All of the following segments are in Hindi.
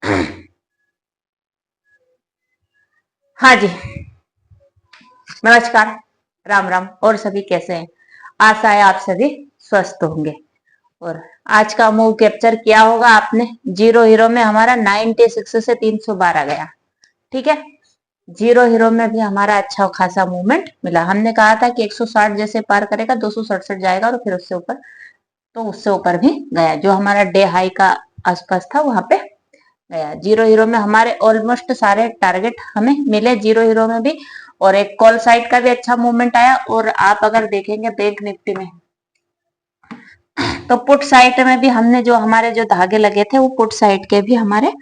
हाँ जी, नमस्कार, राम राम। और सभी कैसे हैं? आशा है आप सभी स्वस्थ होंगे। और आज का मूव कैप्चर किया होगा आपने। जीरो हीरो में हमारा 96 से 312 गया। ठीक है, जीरो हीरो में भी हमारा अच्छा खासा मूवमेंट मिला। हमने कहा था कि 160 जैसे पार करेगा 267 जाएगा और फिर उससे ऊपर, तो उससे ऊपर भी गया। जो हमारा डे हाई का आसपास था वहां पे गया। जीरो हीरो में हमारे ऑलमोस्ट सारे टारगेट हमें मिले जीरो हीरो में भी। और एक कॉल साइड का भी अच्छा मूवमेंट आया। और आप अगर देखेंगे बैंक निफ्टी में, तो पुट साइड में भी हमने जो हमारे जो धागे लगे थे वो पुट साइड के भी हमारे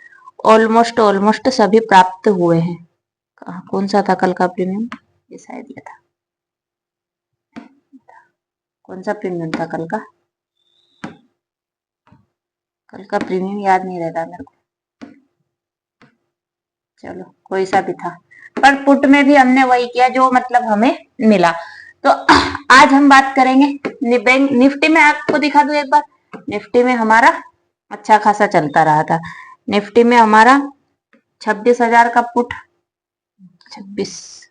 ऑलमोस्ट ऑलमोस्ट सभी प्राप्त हुए हैं। कौन सा था कल का प्रीमियम? ये शायद ये था। कौन सा प्रीमियम था कल का? कल का प्रीमियम याद नहीं रहता मेरे को। चलो कोई सा भी था, पर पुट में भी हमने वही किया जो मतलब हमें मिला। तो आज हम बात करेंगे बैंक निफ्टी में। आपको दिखा दूं एक बार, निफ्टी में हमारा अच्छा खासा चलता रहा था। निफ्टी में हमारा 26,000 का पुट, 26,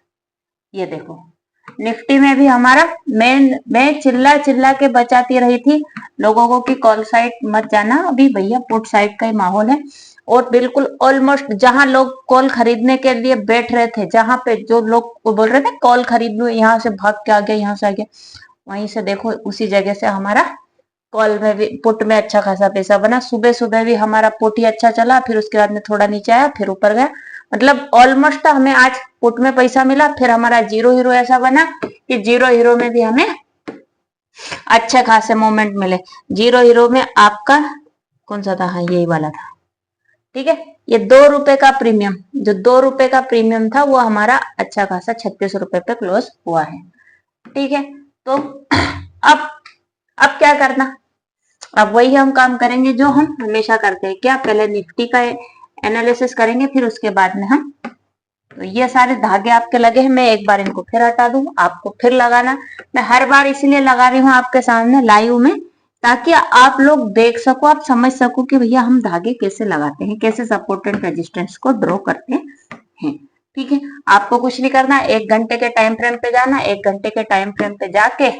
ये देखो। निफ्टी में भी हमारा मैं चिल्ला चिल्ला के बचाती रही थी लोगों को कि कॉल साइड मत जाना, अभी भैया पुट साइड का ही माहौल है। और बिल्कुल ऑलमोस्ट जहां लोग कॉल खरीदने के लिए बैठ रहे थे, जहां पे जो लोग बोल रहे थे कॉल खरीद लो, यहाँ से भाग के आ गया, यहाँ से आ गया, वहीं से देखो उसी जगह से हमारा कॉल में भी पुट में अच्छा खासा पैसा बना। सुबह सुबह भी हमारा पुट ही अच्छा चला, फिर उसके बाद में थोड़ा नीचे आया, फिर ऊपर गया। मतलब ऑलमोस्ट हमें आज पुट में पैसा मिला। फिर हमारा जीरो हीरो ऐसा बना कि जीरो हीरो में भी हमें अच्छे खासे मोमेंट मिले। जीरो हीरो में आपका कौन सा था? हाँ, यही वाला था। ठीक है, ये 2 रुपए का प्रीमियम, जो 2 रुपए का प्रीमियम था वो हमारा अच्छा खासा 36 रुपए पे क्लोज हुआ है। ठीक है, तो अब अब क्या करना? अब वही हम काम करेंगे जो हम हमेशा करते हैं। क्या? पहले निफ्टी का एनालिसिस करेंगे, फिर उसके बाद में हम, तो ये सारे धागे आपके लगे हैं, मैं एक बार इनको फिर हटा दूं, आपको फिर लगाना। मैं हर बार इसलिए लगा रही हूँ आपके सामने लाइव में, ताकि आप लोग देख सको, आप समझ सको कि भैया हम धागे कैसे लगाते हैं, कैसे सपोर्ट एंड रेजिस्टेंस को ड्रॉ करते हैं। ठीक है, आपको कुछ नहीं करना, 1 घंटे के टाइम फ्रेम पे जाना। 1 घंटे के टाइम फ्रेम पे जाके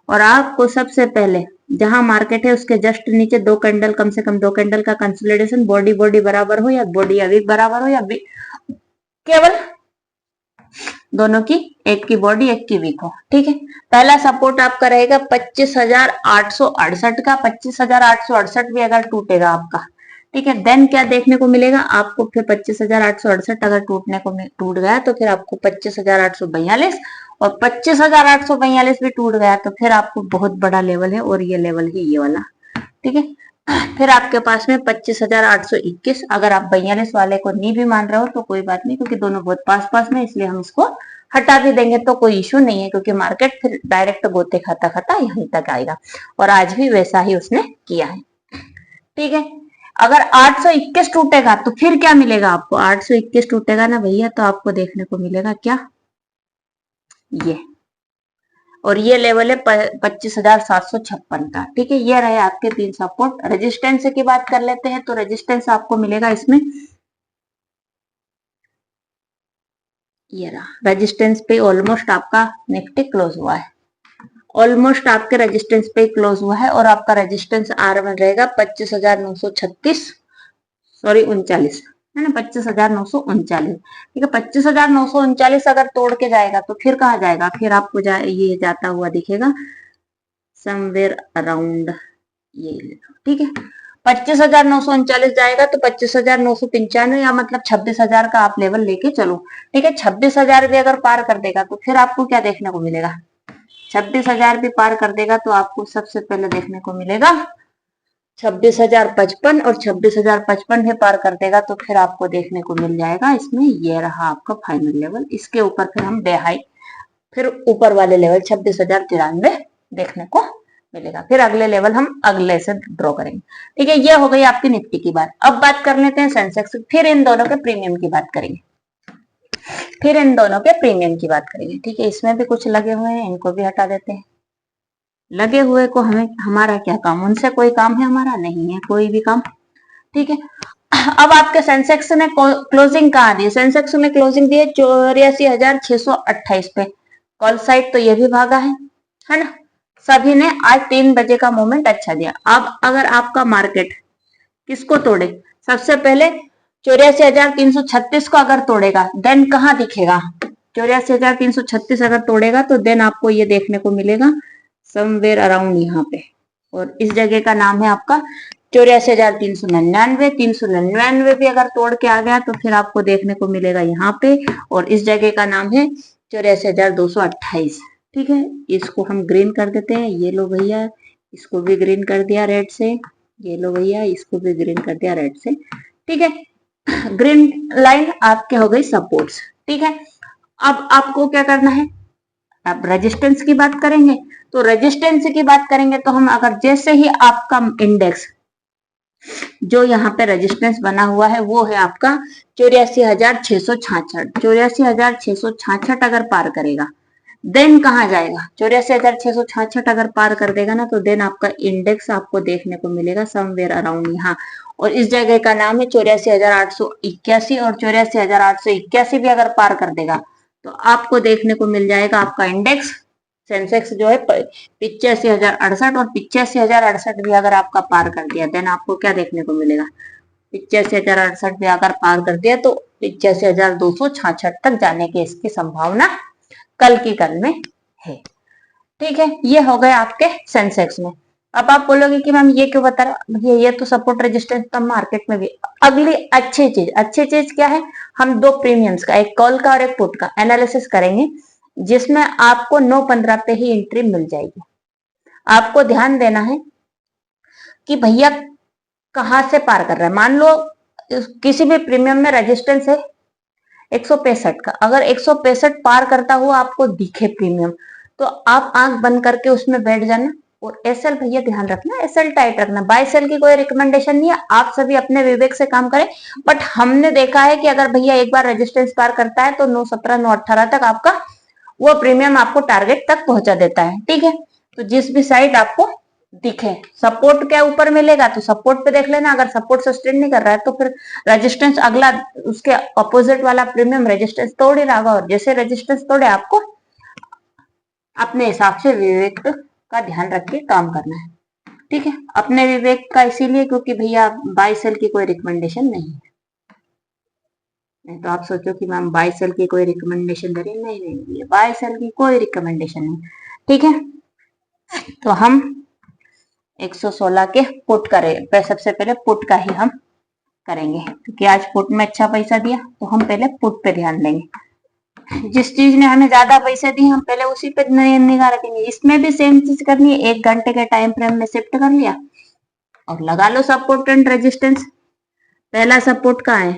और आपको सबसे पहले जहां मार्केट है उसके जस्ट नीचे 2 कैंडल, कम से कम 2 कैंडल का कंसोलिडेशन, बॉडी बॉडी बराबर हो या बॉडी या वीक बराबर हो, या केवल दोनों की, एक की बॉडी एक की वीक हो। ठीक है, पहला सपोर्ट आपका रहेगा 25,868 का। 25,868 भी अगर टूटेगा आपका, ठीक है, देन क्या देखने को मिलेगा आपको? फिर 25,868 अगर टूट गया तो फिर आपको 25,842, और 25,842 भी टूट गया तो फिर आपको बहुत बड़ा लेवल है, और ये लेवल है ये वाला। ठीक है, फिर आपके पास में 25,821। अगर आप 42 वाले को नहीं भी मान रहे हो तो कोई बात नहीं, क्योंकि दोनों बहुत पास पास में, इसलिए हम इसको हटा भी देंगे तो कोई इश्यू नहीं है, क्योंकि मार्केट फिर डायरेक्ट गोते खाता खाता यहीं तक आएगा। और आज भी वैसा ही उसने किया है। ठीक है, अगर 821 टूटेगा तो फिर क्या मिलेगा आपको? 821 टूटेगा ना भैया, तो आपको देखने को मिलेगा क्या? ये, और ये लेवल है 25,756 का। ठीक है, ये रहे आपके 3 सपोर्ट। रेजिस्टेंस की बात कर लेते हैं, तो रेजिस्टेंस आपको मिलेगा इसमें, ये रहा रेजिस्टेंस पे ऑलमोस्ट आपका निफ्टी क्लोज हुआ है। ऑलमोस्ट आपके रेजिस्टेंस पे क्लोज हुआ है, और आपका रेजिस्टेंस आर में रहेगा 25,936, सॉरी 39, है ना, 25,939। ठीक है, 25,939 अगर तोड़ के जाएगा तो फिर कहाँ जाएगा? फिर आपको ये जाता हुआ दिखेगा समवेयर अराउंड ये। ठीक है, 25,939 जाएगा तो 25,995, या मतलब 26,000 का आप लेवल लेके चलो। ठीक है, 26,000 भी अगर पार कर देगा तो फिर आपको क्या देखने को मिलेगा? 26,000 भी पार कर देगा तो आपको सबसे पहले देखने को मिलेगा 26,055, और 26,055 भी पार कर देगा तो फिर आपको देखने को मिल जाएगा इसमें, ये रहा आपका फाइनल लेवल। इसके ऊपर फिर हम डे हाई, फिर ऊपर वाले लेवल 26,093 देखने को मिलेगा। फिर अगले लेवल हम अगले से ड्रॉ करेंगे। ठीक है, ये हो गई आपकी निफ्टी की बात। अब बात कर लेते हैं सेंसेक्स, फिर इन दोनों के प्रीमियम की बात करेंगे। फिर इन दोनों के प्रीमियम की बात करेंगे। ठीक है, इसमें भी कुछ लगे हुए हैं, इनको भी हटा देते हैं। लगे हुए को हमें, हमारा क्या काम? उनसे कोई काम है हमारा? नहीं है कोई भी काम। ठीक है, अब आपके सेंसेक्स ने क्लोजिंग कहाँ दी? सेंसेक्स ने क्लोजिंग दी है 84,628 पे। कॉल साइड तो ये भी भागा है ना। सभी ने आज 3 बजे का मोमेंट अच्छा दिया। अब अगर आपका मार्केट किसको तोड़े? सबसे पहले 84,336 को अगर तोड़ेगा देन कहाँ दिखेगा? 84,336 अगर तोड़ेगा तो देन आपको ये देखने को मिलेगा समवेयर अराउंड यहाँ पे, और इस जगह का नाम है आपका 84,399। 399 भी अगर तोड़ के आ गया तो फिर आपको देखने को मिलेगा यहाँ पे, और इस जगह का नाम है 84,228। ठीक है, इसको हम ग्रीन कर देते हैं। ये लो भैया, इसको भी ग्रीन कर दिया रेड से। ये लो भैया, इसको भी ग्रीन कर दिया रेड से। ठीक है, ग्रीन लाइन आपके हो गई सपोर्ट्स। ठीक है, अब आपको क्या करना है? अब रेजिस्टेंस की बात करेंगे, तो रेजिस्टेंस की बात करेंगे तो हम अगर जैसे ही आपका इंडेक्स जो यहाँ पे रेजिस्टेंस बना हुआ है वो है आपका 84,666। 84,666 अगर पार करेगा देन कहाँ जाएगा? 84,666 अगर पार कर देगा ना तो देन आपका इंडेक्स आपको देखने को मिलेगा समवेयर अराउंड यहाँ, और इस जगह का नाम है 84,881। और 84,881 भी अगर पार कर देगा तो आपको देखने को मिल जाएगा आपका इंडेक्स सेंसेक्स जो है 85,068, और 85,068 भी अगर आपका पार कर दिया देन आपको क्या देखने को मिलेगा? 85,068 भी अगर पार कर दिया तो 85,266 तक जाने की इसकी संभावना कल की कल में है। ठीक है, ये हो गए आपके सेंसेक्स में। अब आप बोलोगे कि मैम ये क्यों बता रहा, ये तो सपोर्ट रेजिस्टेंस तो मार्केट में भी। अगली अच्छी चीज क्या है? हम दो प्रीमियम्स का, एक कॉल का और एक पुट का एनालिसिस करेंगे, जिसमें आपको 9:15 पे ही एंट्री मिल जाएगी। आपको ध्यान देना है कि भैया कहां से पार कर रहा है। मान लो किसी भी प्रीमियम में रेजिस्टेंस है 165 का, अगर 165 पार करता हुआ आपको दिखे प्रीमियम तो आप आंख बंद करके उसमें बैठ जाना। और एसएल भैया ध्यान रखना, एसएल टाइट रखना। बाय सेल की कोई रिकमेंडेशन नहीं है, आप सभी अपने विवेक से काम करें। बट हमने देखा है कि अगर भैया एक बार रेजिस्टेंस पार करता है तो 9:17 9:18 तक आपका वो प्रीमियम आपको टारगेट तक पहुंचा देता है। ठीक है, तो जिस भी साइड आपको दिखे सपोर्ट के ऊपर मिलेगा तो सपोर्ट पे देख लेना। अगर सपोर्ट सस्टेन नहीं कर रहा है तो फिर रेजिस्टेंस अगला उसके अपोजिट वाला प्रीमियम रेजिस्टेंस तोड़ ही रहा होगा, और जैसे रेजिस्टेंस तोड़े आपको अपने हिसाब से विवेक का ध्यान रख के काम करना है। ठीक है, अपने विवेक का इसीलिए क्योंकि भैया बाय सेल की कोई रिकमेंडेशन नहीं है। नहीं तो आप सोचो कि मैम बाय सेल की कोई रिकमेंडेशन दे रही है, नहीं, बाय सेल की कोई रिकमेंडेशन नहीं। ठीक है, तो हम 116 के पुट करें, सबसे पहले पुट का ही हम करेंगे क्योंकि आज पुट में अच्छा पैसा दिया तो हम पहले पुट पे ध्यान देंगे। जिस चीज ने हमें ज्यादा पैसे दिए हम पहले उसी पे निगाह रखेंगे। इसमें भी सेम चीज करनी है, 1 घंटे के टाइम फ्रेम में शिफ्ट कर लिया और लगा लो सपोर्ट एंड रेजिस्टेंस। पहला सपोर्ट कहाँ है?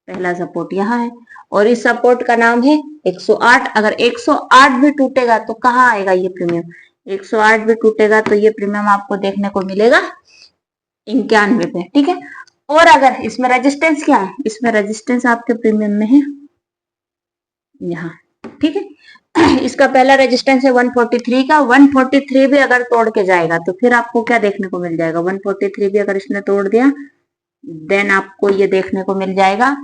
पहला सपोर्ट यहाँ है, और इस सपोर्ट का नाम है 108। अगर 108 भी टूटेगा तो कहाँ आएगा ये प्रीमियम? 108 भी टूटेगा तो ये प्रीमियम आपको देखने को मिलेगा 91 पे। ठीक है, और अगर इसमें रेजिस्टेंस क्या है? इसमें रेजिस्टेंस आपके प्रीमियम में है यहाँ। ठीक है, इसका पहला रेजिस्टेंस है 143 का। 143 भी अगर तोड़ के जाएगा तो फिर आपको क्या देखने को मिल जाएगा? 143 भी अगर इसने तोड़ दिया देन आपको ये देखने को मिल जाएगा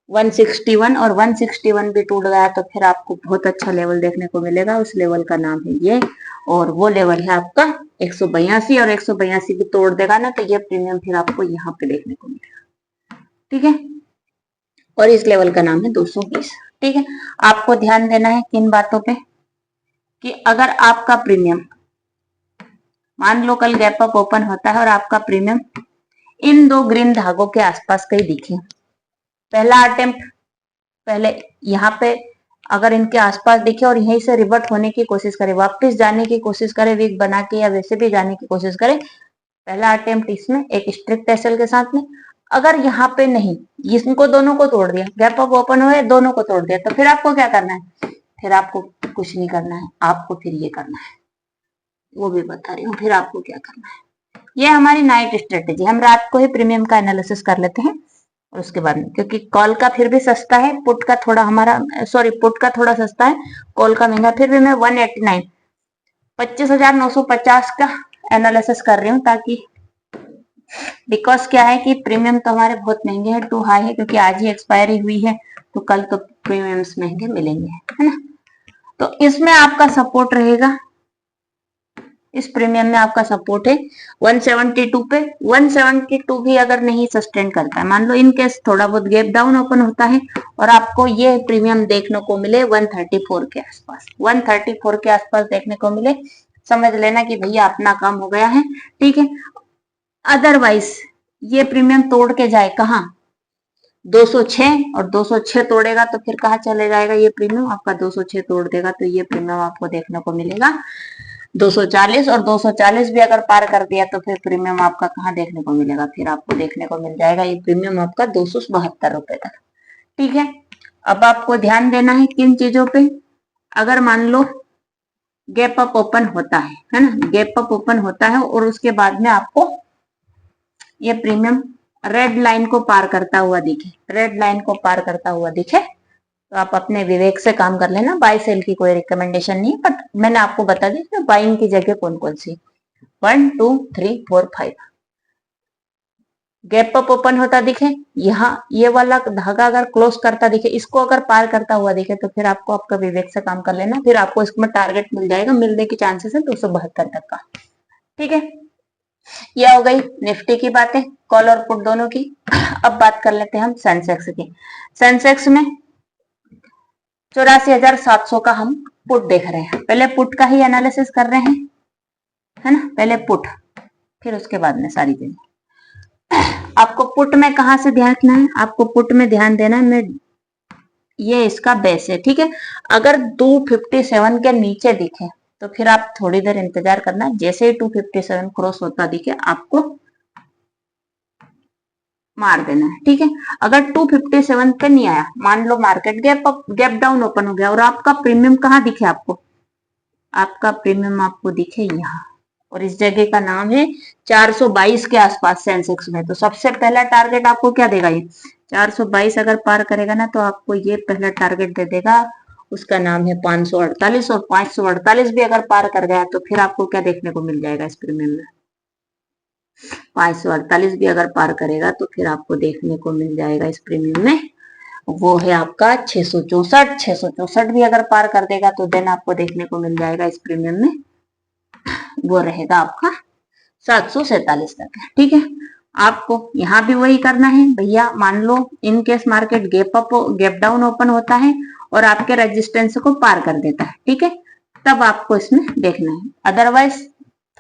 161, और 161 भी टूट गया तो फिर आपको बहुत अच्छा लेवल देखने को मिलेगा। उस लेवल का नाम है ये, और वो लेवल है आपका 182, और 182 भी तोड़ देगा ना तो ये प्रीमियम फिर आपको यहाँ पे देखने को मिलेगा। ठीक है, और इस लेवल का नाम है 220। ठीक है, आपको ध्यान देना है किन बातों पे कि अगर आपका प्रीमियम मान लो कल गैप अप ओपन होता है और आपका प्रीमियम इन दो ग्रीन धागों के आसपास कहीं दिखे, पहला अटेम्प्ट पहले यहाँ पे अगर इनके आसपास दिखे और यहीं से रिवर्ट होने की कोशिश करे, वापस जाने की कोशिश करे वीक बना के या वैसे भी जाने की कोशिश करे, पहला अटेम्प्ट इसमें एक स्ट्रिक्ट एसएल के साथ में। अगर यहाँ पे नहीं, इनको दोनों को तोड़ दिया, गैप अप ओपन हुए दोनों को तोड़ दिया, तो फिर आपको क्या करना है? फिर आपको कुछ नहीं करना है, आपको फिर ये करना है, वो भी बता रही हूँ फिर आपको क्या करना है। ये हमारी नाइट स्ट्रेटेजी, हम रात को ही प्रीमियम का एनालिसिस कर लेते हैं और उसके बाद में, क्योंकि कॉल का फिर भी सस्ता है, पुट का थोड़ा हमारा पुट का थोड़ा सस्ता है, कॉल का महंगा। फिर भी मैं 189 25,950 का एनालिसिस कर रही हूँ ताकि बिकॉज क्या है कि प्रीमियम तो हमारे बहुत महंगे हैं, टू हाई है, क्योंकि आज ही एक्सपायरी हुई है, तो कल तो प्रीमियम्स महंगे मिलेंगे, है ना। तो इसमें आपका सपोर्ट रहेगा, इस प्रीमियम में आपका सपोर्ट है 172 पे। 172 भी अगर नहीं सस्टेन करता है, मान लो इन केस थोड़ा बहुत गैप डाउन ओपन होता है और आपको ये प्रीमियम देखने को मिले 134 के आसपास, 134 के आसपास देखने को मिले, समझ लेना कि भैया अपना काम हो गया है, ठीक है। अदरवाइज ये प्रीमियम तोड़ के जाए कहाँ, 206, और 206 तोड़ेगा तो फिर कहाँ चले जाएगा ये प्रीमियम आपका, 206 तोड़ देगा तो ये प्रीमियम आपको देखने को मिलेगा 240, और 240 भी अगर पार कर दिया तो फिर प्रीमियम आपका कहाँ देखने को मिलेगा, फिर आपको देखने को मिल जाएगा ये प्रीमियम आपका 272 रुपए तक, ठीक है। अब आपको ध्यान देना है किन चीजों पे, अगर मान लो गैप अप ओपन होता है ना, गैप अप ओपन होता है और उसके बाद में आपको ये प्रीमियम रेड लाइन को पार करता हुआ दिखे, रेड लाइन को पार करता हुआ दिखे, तो आप अपने विवेक से काम कर लेना, बाय सेल की कोई रिकमेंडेशन नहीं है, बट मैंने आपको बता दी बाइंग की जगह कौन कौन सी, 1 2 3 4 5। गैप अप ओपन होता दिखे, यहाँ ये वाला धागा अगर क्लोज करता दिखे, इसको अगर पार करता हुआ दिखे, तो फिर आपको आपका विवेक से काम कर लेना, फिर आपको इसमें टारगेट मिल जाएगा, मिलने की चांसेस है 272 तक का, ठीक है। यह हो गई निफ्टी की बातें, कॉल और पुट दोनों की। अब बात कर लेते हैं हम सेंसेक्स की। सेंसेक्स में 84,700 का हम पुट देख रहे हैं, पहले पुट का ही एनालिसिस कर रहे हैं, है ना, पहले पुट, फिर उसके बाद में सारी चीजें। आपको पुट में कहां से ध्यान रखना है, आपको पुट में ध्यान देना है, मैं ये इसका बेस है, ठीक है। अगर 257 के नीचे दिखे तो फिर आप थोड़ी देर इंतजार करना, जैसे ही 257 क्रॉस होता दिखे आपको मार देना है, ठीक है। अगर 257 पे नहीं आया, मान लो मार्केट गैप डाउन ओपन हो गया और आपका प्रीमियम कहाँ दिखे आपको, आपका प्रीमियम आपको दिखे यहाँ, और इस जगह का नाम है 422 के आसपास सेंसेक्स में, तो सबसे पहला टारगेट आपको क्या देगा, ये 422 अगर पार करेगा ना तो आपको ये पहला टारगेट दे देगा, उसका नाम है 548, और 548 भी अगर पार कर गया तो फिर आपको क्या देखने को मिल जाएगा इस प्रीमियम में, 548 भी अगर पार करेगा तो फिर आपको देखने को मिल जाएगा इस प्रीमियम में, वो है आपका 664, 664 भी अगर पार कर देगा तो देन आपको देखने को मिल जाएगा इस प्रीमियम में, वो रहेगा आपका 747 तक, ठीक है। आपको यहाँ भी वही करना है भैया, मान लो in case market gap down open होता है और आपके रेजिस्टेंस को पार कर देता है, ठीक है, तब आपको इसमें देखना है, अदरवाइज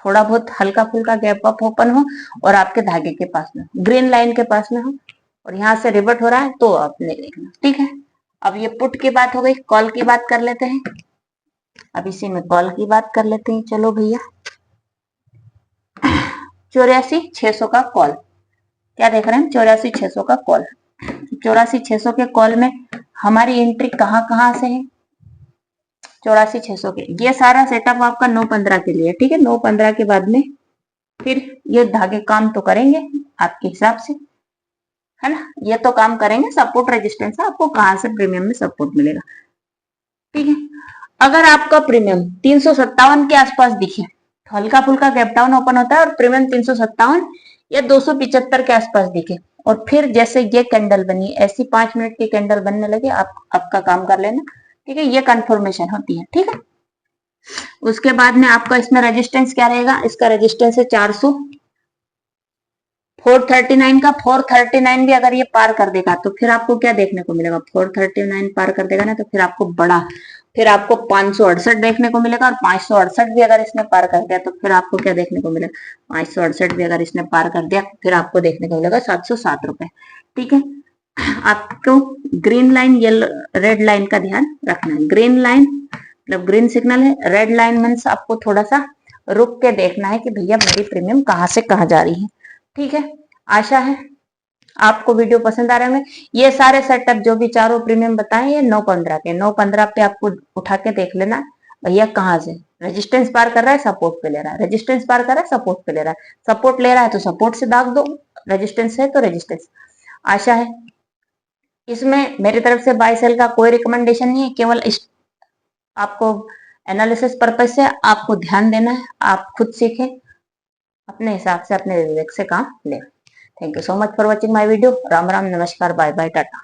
थोड़ा बहुत हल्का फुल्का गैप अप ओपन हो और आपके धागे के पास में, ग्रीन लाइन के पास में हो और यहाँ से रिवर्ट हो रहा है तो आपने देखना, ठीक है। अब ये पुट की बात हो गई, कॉल की बात कर लेते हैं, अब इसी में कॉल की बात कर लेते हैं, चलो भैया। 84,600 का कॉल, क्या देख रहे हैं, 84,600 का कॉल, 84,600 के कॉल में हमारी एंट्री कहाँ से है, 84,600 के, ये सारा सेटअप आपका 9-15 के लिए, ठीक है। 9-15 के बाद में फिर ये धागे काम तो करेंगे आपके हिसाब से, है ना, ये तो काम करेंगे, सपोर्ट रेजिस्टेंस आपको कहां से प्रीमियम में सपोर्ट मिलेगा, ठीक है। अगर आपका प्रीमियम 357 के आसपास दिखे, तो हल्का फुल्का गैप डाउन ओपन होता है और प्रीमियम 357 या 275 के आसपास दिखे, और फिर जैसे ये कैंडल बनी, ऐसी 5 मिनट की कैंडल बनने लगे, आप आपका काम कर लेना, ठीक है, ये कंफर्मेशन होती है, ठीक है। उसके बाद में आपका इसमें रेजिस्टेंस क्या रहेगा, इसका रेजिस्टेंस है 400, 439 का, 439 भी अगर ये पार कर देगा तो फिर आपको क्या देखने को मिलेगा, 439 पार कर देगा ना तो फिर आपको बड़ा, फिर आपको 568 देखने को मिलेगा, और 568 भी अगर इसने पार कर दिया तो फिर आपको क्या देखने को मिलेगा, 568 भी अगर इसने पार कर दिया फिर आपको देखने को मिलेगा 707 रुपए, ठीक है। आपको green line yellow red line का ध्यान रखना है, ग्रीन लाइन मतलब ग्रीन सिग्नल है, रेड लाइन मीन्स आपको थोड़ा सा रुक के देखना है कि भैया मेरी प्रीमियम कहाँ से कहाँ जा रही है, ठीक है। आशा है आपको वीडियो पसंद आ रहे होंगे, ये सारे सेटअप जो भी चारों प्रीमियम बताए ये 9-15 के, 9-15 पे आपको उठा के देख लेना भैया कहाँ से रेजिस्टेंस पार कर रहा है, सपोर्ट पे ले रहा है, रेजिस्टेंस पार कर रहा है, सपोर्ट पे ले रहा है, सपोर्ट ले रहा है तो सपोर्ट से दाग दो, रेजिस्टेंस है तो रेजिस्टेंस। आशा है इसमें मेरी तरफ से बाय सेल का कोई रिकमेंडेशन नहीं है, केवल आपको एनालिसिस पर्पज से आपको ध्यान देना है, आप खुद सीखें, अपने हिसाब से अपने विवेक से काम ले। Thank you so much for watching my video. Ram Ram, नमस्कार, बाय बाय, टाटा।